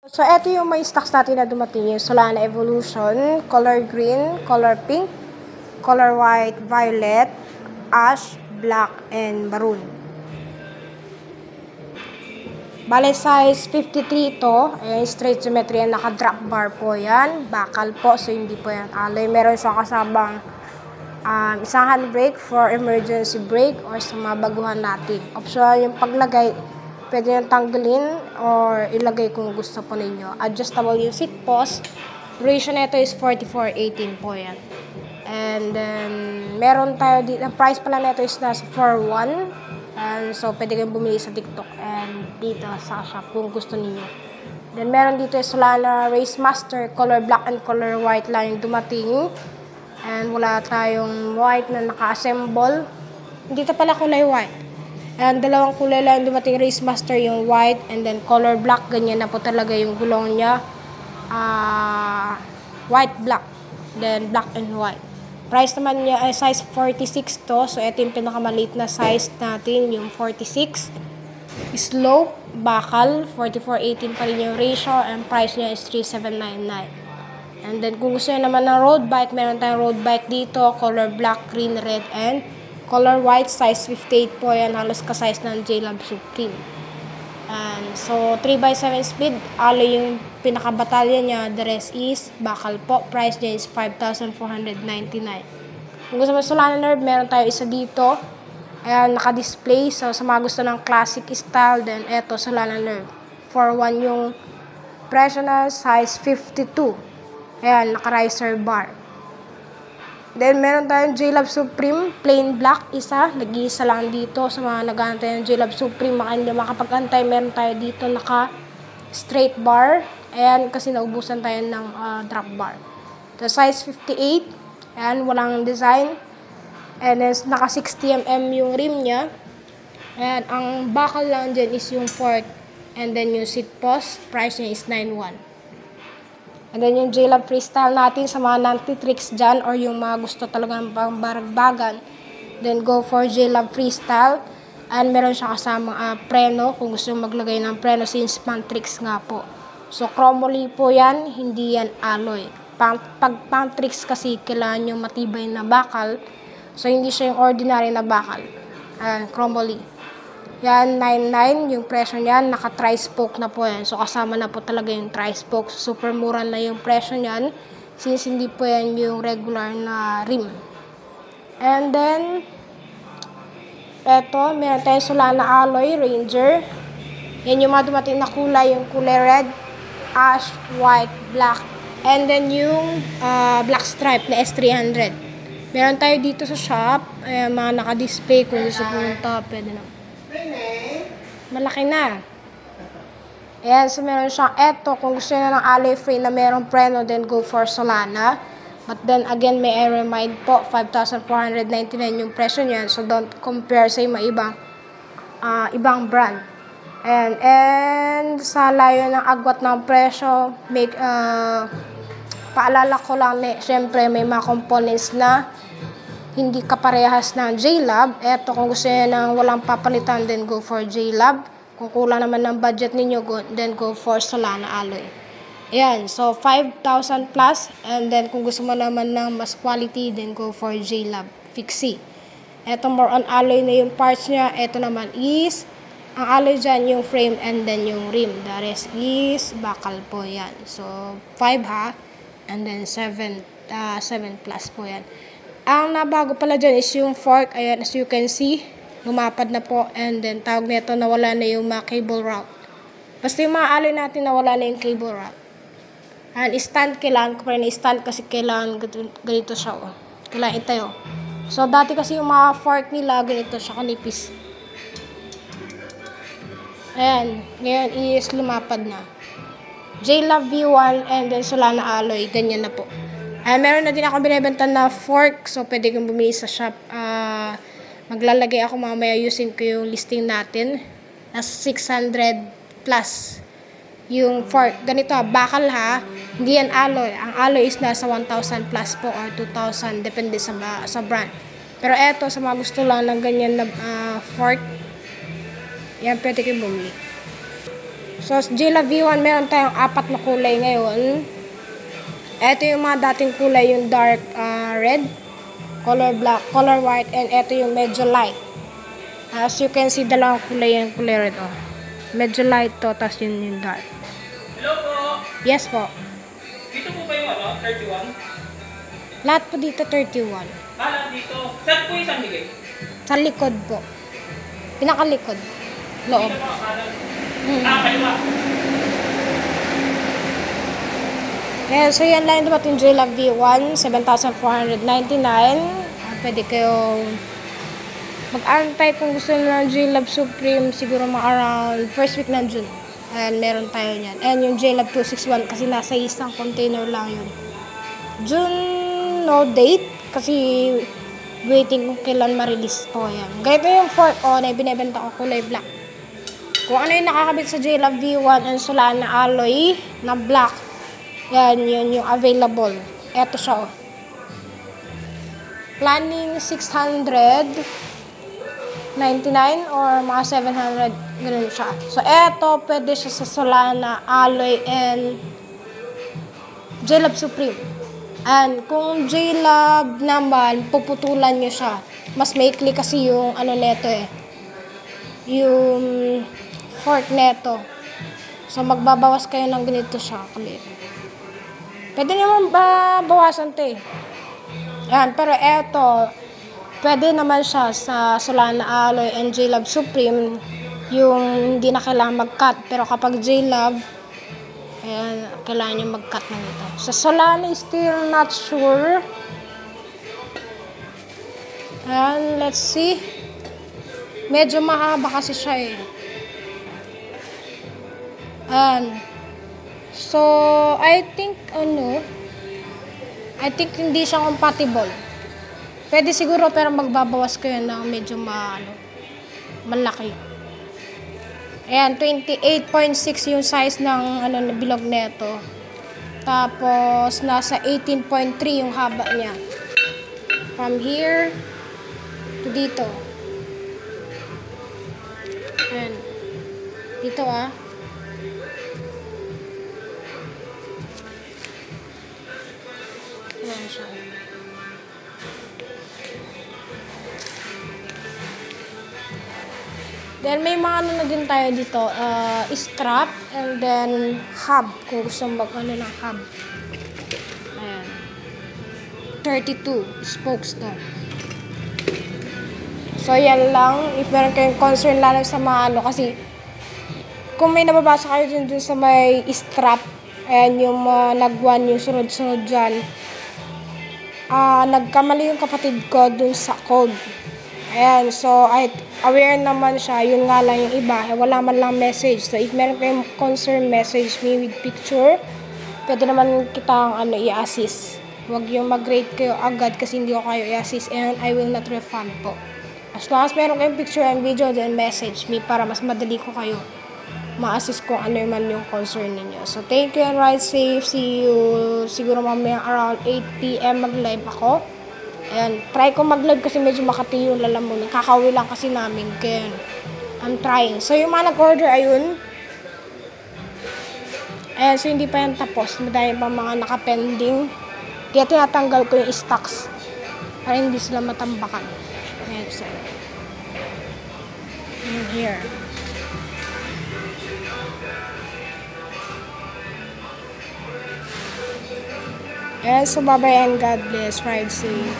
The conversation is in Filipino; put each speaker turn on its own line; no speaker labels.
So, ito yung may stocks natin na dumating yung Solana Evolution, color green, color pink, color white, violet, ash, black, and maroon. Bale, size 53 ito. Ayan, straight geometry yan. Naka-drop bar po yan. Bakal po, so hindi po yan alloy. Meron siya kasabang isang handbrake for emergency brake or sa mga baguhan natin. Optional yung paglagay. Pwede nyo tanggalin or ilagay kung gusto po ninyo. Adjustable yung seat post. Duration nito is 44.18 po yan. And then, meron tayo dito. Ang price pala nito is nasa 4.1. And so, pwede kayong bumili sa TikTok and dito sa shop kung gusto niyo. Then, meron dito yung Solana Race Master. Color black and color white lang yung dumating. And wala tayong white na naka-assemble. Dito pala kulay white. And dalawang kulay lang dumating Race Master, yung white and then color black. Ganyan na po talaga yung gulong niya. White, black. Then black and white. Price naman niya ay size 46 to. So ito yung pinakamaliit na size natin, yung 46. Slope, bakal, 44.18 pa rin yung ratio. And price niya is 3,799. And then kung gusto nyo naman ng road bike, meron tayong road bike dito. Color black, green, red, and color white, size 58 po yan. Halos ka-size ng JLab Supreme. And so, 3x7 speed. Alloy yung pinaka-batalya niya. The rest is bakal po. Price niya is 5,499. Kung gusto mo Solana Nerve, meron tayo isa dito. Ayan, naka-display. So, sa mga gusto ng classic style, then eto, Solana Nerve. 4.1 yung presyo na, size 52. Ayan, naka-riser bar. Then, meron tayong JLab Supreme, plain black, isa. Nag-iisa lang dito sa mga nag-aantay ng JLab Supreme. Makapag-antay, meron tayo dito naka-straight bar. Ayan, kasi naubusan tayo ng drop bar. So, size 58. Ayan, walang design. And then, naka 60mm yung rim niya. Ayan, ang bakal lang dyan is yung fork. And then, yung seat post, price niya is 9.1. And then yung JLab Freestyle natin sa mga nanti-tricks dyan or yung mga gusto talagang pangbaragbagan, then go for JLab Freestyle. And meron siya kasamang preno kung gusto maglagay ng preno since pang-tricks nga po. So chromoly po yan, hindi yan alloy. Pag pang-tricks kasi kailangan yung matibay na bakal. So hindi siya yung ordinary na bakal. Chromoly. Yan, 9.9 yung presyo niyan. Naka-tri-spoke na po yan. So, kasama na po talaga yung tri-spoke. Super mura na yung presyo niyan. Since hindi po yan yung regular na rim. And then, eto, meron tayong Solana Alloy Ranger. Yan yung mga dumating na kulay. Yung kulay red, ash, white, black. And then yung black stripe na S300. Meron tayo dito sa shop. Ayan, mga naka-display. Kung gusto pumunta, pwede na. Malaki na. Ayan, so meron siyang eto. Kung gusto nyo ng alloy free na merong preno, then go for Solana. But then again, may I remind po, 5,499 yung presyo niyan. So don't compare sa mga ibang brand. And sa layo ng agwat ng presyo, paalala ko lang, syempre may mga components na hindi kaparehas ng JLab. Eto, kung gusto nyo ng walang papalitan, then go for JLab. Kung kulang naman ng budget ninyo, then go for Solana Alloy. Ayan, so 5,000 plus. And then kung gusto mo naman ng mas quality, then go for JLab Fixie. Eto, more on alloy na yung parts niya. Eto naman is, ang alloy dyan yung frame and then yung rim. The rest is bakal po yan. So, 5 ha. And then 7 plus po yan. Ang nabago pala dyan is yung fork. Ayan, as you can see, lumapad na po. And then, tawag nito, nawala na yung mga cable route. Basta yung mga alloy natin, nawala na yung cable route. And stand, kailangan ko pa rin stand kasi kailangan ganito siya. Oh. Kailangan itayo. So, dati kasi yung mga fork nila, ganito siya kanipis. Ayan, ngayon is lumapad na. JLab V1 and then Solana Alloy, ganyan na po. Meron na din ako binibenta na fork. So, pwede kong bumili sa shop. Maglalagay ako mamaya. Using ko yung listing natin. Nasa 600 plus yung fork. Ganito bakal ha. Hindi yan alloy. Ang alloy is nasa 1,000 plus po or 2,000. Depende sa brand. Pero eto, sa mga gusto lang ng ganyan na fork, yan, pwede kong bumili. So, J-Love V1, meron tayong 4 na kulay ngayon. Ito yung mga dating kulay, yung dark red, color black, color white, and ito yung medyo light. As you can see, dalawang kulay yung kulay red. Oh. Medyo light to, tapos yun yung dark.
Hello po!
Yes po.
Dito po ba yung 31?
Lahat po dito 31.
Lahat dito. Saan po yung San Miguel?
Sa likod po. Pinakalikod. Loob.
Dito po, kanan. Kaliwa.
Yeah, so yan lang yung ating J-Love V1, 7,499. Pwede kayong mag-antay kung gusto nyo ng J-Love Supreme, siguro mga around first week ng June. And meron tayo niyan. And yung J-Love 261 kasi nasa isang container lang yun. June, no date. Kasi waiting kung kailan ma-release po yan. Ganito yung fork ko na binibenta ko kulay black. Kung ano yung nakakabit sa J-Love V1 and Solana alloy na black, yan, yun yung available. Eto siya, oh. Planning 699 or mga 700, ganun siya. So, eto, pwede siya sa Solana, Alloy, and J-Love Supreme. And kung J-Love naman, puputulan nyo siya. Mas maikli kasi yung ano neto eh. Yung fork neto. So, magbabawas kayo ng ganito siya. Pwede naman bawasan ito eh. Yan, pero eto, pwede naman siya sa Solana Alloy and J-Love Supreme, yung hindi na kailangan mag-cut. Pero kapag J-Love, ayan, kailangan nyo mag-cut ng ito. Sa Solana, still not sure. And let's see. Medyo mahaba kasi siya eh. And so, I think hindi siya compatible. Pwede siguro pero magbabawas ko yun ng medyo malaki. Ayan, 28.6 yung size ng bilog neto. Tapos, nasa 18.3 yung haba niya. From here to dito. Ayan. Dito Ayan siya. Then, may mga na din tayo dito. Strap and then hub. Kung gusto mong ng hub. Ayan. 32 spokes to. So, yan lang. If meron kayong concern lalo sa mga kasi kung may nababasa kayo dun sa may strap, ayan yung nag-1 yung sunod-sunod dyan. Nagkamali yung kapatid ko dun sa code. Ayan, so aware naman siya, yun nga lang yung iba, wala man lang message. So if meron kayong concern, message me with picture. Pwede naman kitang i-assist. Huwag yung mag-rate kayo agad kasi hindi ko kayo i-assist and I will not refund po. As long as meron kayong picture and video, then message me para mas madali ko kayo ma-assist kung ano man yung concern ninyo. So, thank you and ride safe. See you siguro mamaya around 8 PM mag-live ako. Ayan, try ko mag-live kasi medyo makati yung lalamunan. Kakauwi lang kasi namin. Kaya, I'm trying. So, yung mga nag-order, ayun. Ayan, so hindi pa yan tapos. Madami pa mga nakapending. Kaya tinatanggal ko yung stocks para hindi sila matambakan. Ayan, so. In here. Yes, so bye-bye and God bless. Ride safe.